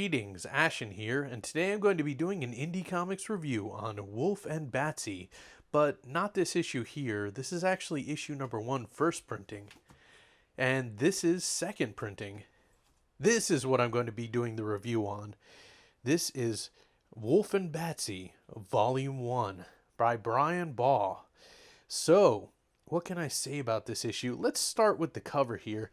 Greetings, Ashen here, and today I'm going to be doing an indie comics review on Wulf and Batsy, but not this issue here. This is actually issue number 1, first printing, and this is second printing. This is what I'm going to be doing the review on. This is Wulf and Batsy, Volume 1, by Bryan, Baugh. So, what can I say about this issue? Let's start with the cover here.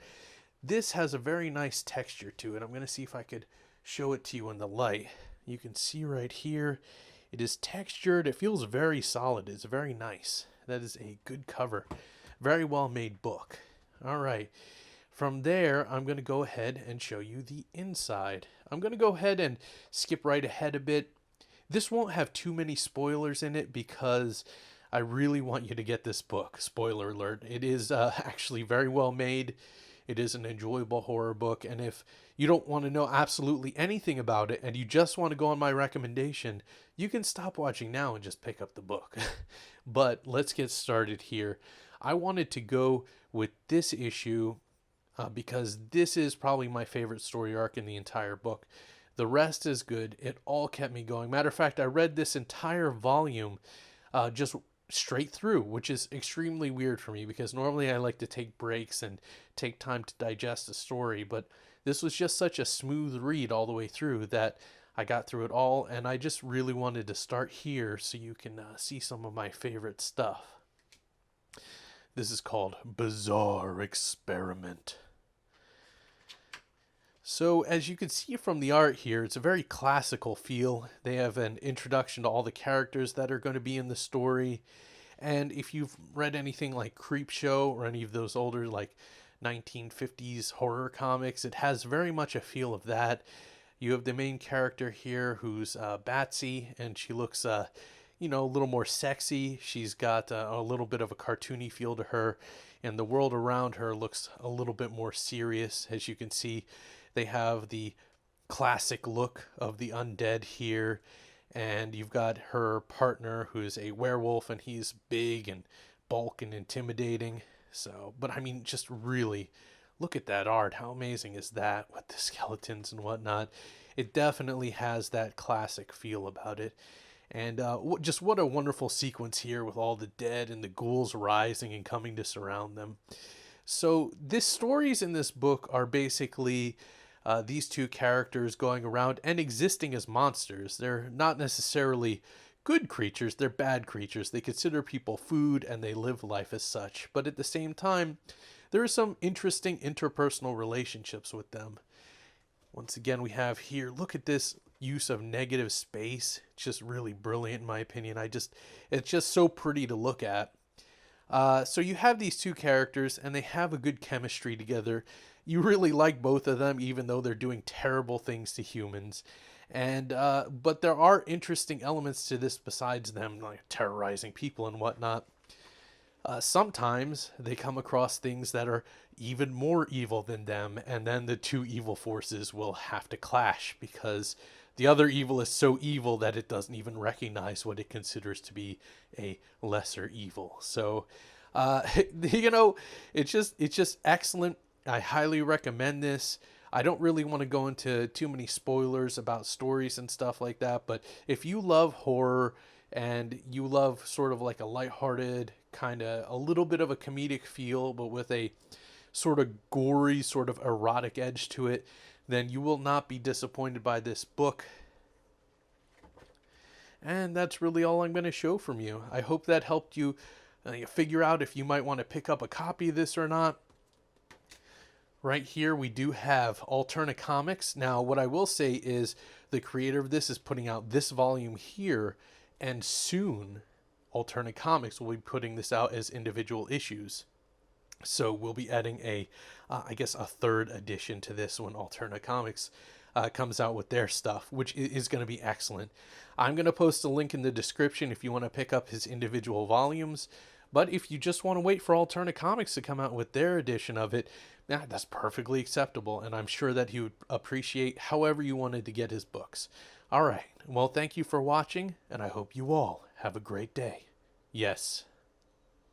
This has a very nice texture to it. I'm going to see if I could show it to you in the light. You can see right here, it is textured. It feels very solid. It's very nice. That is a good cover. Very well made book. All right. From there, I'm going to go ahead and show you the inside. I'm going to go ahead and skip right ahead a bit. This won't have too many spoilers in it because I really want you to get this book. Spoiler alert. It is actually very well made. It is an enjoyable horror book, and if you don't want to know absolutely anything about it and you just want to go on my recommendation, you can stop watching now and just pick up the book. But let's get started here. I wanted to go with this issue because this is probably my favorite story arc in the entire book. The rest is good. It all kept me going. Matter of fact, I read this entire volume just straight through, which is extremely weird for me because normally I like to take breaks and take time to digest a story, but this was just such a smooth read all the way through that I got through it all, and I just really wanted to start here so you can see some of my favorite stuff. This is called Bizarre Experiment. So as you can see from the art here, it's a very classical feel. They have an introduction to all the characters that are going to be in the story. And if you've read anything like Creepshow or any of those older like 1950s horror comics, it has very much a feel of that. You have the main character here who's Batsy, and she looks a little more sexy. She's got a little bit of a cartoony feel to her, and the world around her looks a little bit more serious. As you can see, they have the classic look of the undead here, and you've got her partner who's a werewolf, and he's big and bulk and intimidating. So, but I mean, just really look at that art. How amazing is that with the skeletons and whatnot? It definitely has that classic feel about it. And just what a wonderful sequence here with all the dead and the ghouls rising and coming to surround them. So the stories in this book are basically these two characters going around and existing as monsters. They're not necessarily good creatures, they're bad creatures. They consider people food and they live life as such. But at the same time, there are some interesting interpersonal relationships with them. Once again, we have here, look at this use of negative space. It's just really brilliant in my opinion. It's just so pretty to look at. So you have these two characters and they have a good chemistry together. You really like both of them, even though they're doing terrible things to humans. And but there are interesting elements to this besides them like terrorizing people and whatnot. Sometimes they come across things that are even more evil than them, and then the two evil forces will have to clash because the other evil is so evil that it doesn't even recognize what it considers to be a lesser evil. So, it's just excellent. I highly recommend this. I don't really want to go into too many spoilers about stories and stuff like that, but if you love horror and you love sort of like a lighthearted, kind of a little bit of a comedic feel, but with a sort of gory, sort of erotic edge to it, then you will not be disappointed by this book. And that's really all I'm going to show from you. I hope that helped you figure out if you might want to pick up a copy of this or not. Right here we do have Alterna Comics. Now what I will say is the creator of this is putting out this volume here, and soon Alterna Comics will be putting this out as individual issues. So we'll be adding a third edition to this when Alterna Comics comes out with their stuff, which is going to be excellent. I'm going to post a link in the description if you want to pick up his individual volumes. But if you just want to wait for Alterna Comics to come out with their edition of it, that's perfectly acceptable, and I'm sure that he would appreciate however you wanted to get his books. All right, well, thank you for watching, and I hope you all have a great day. Yes.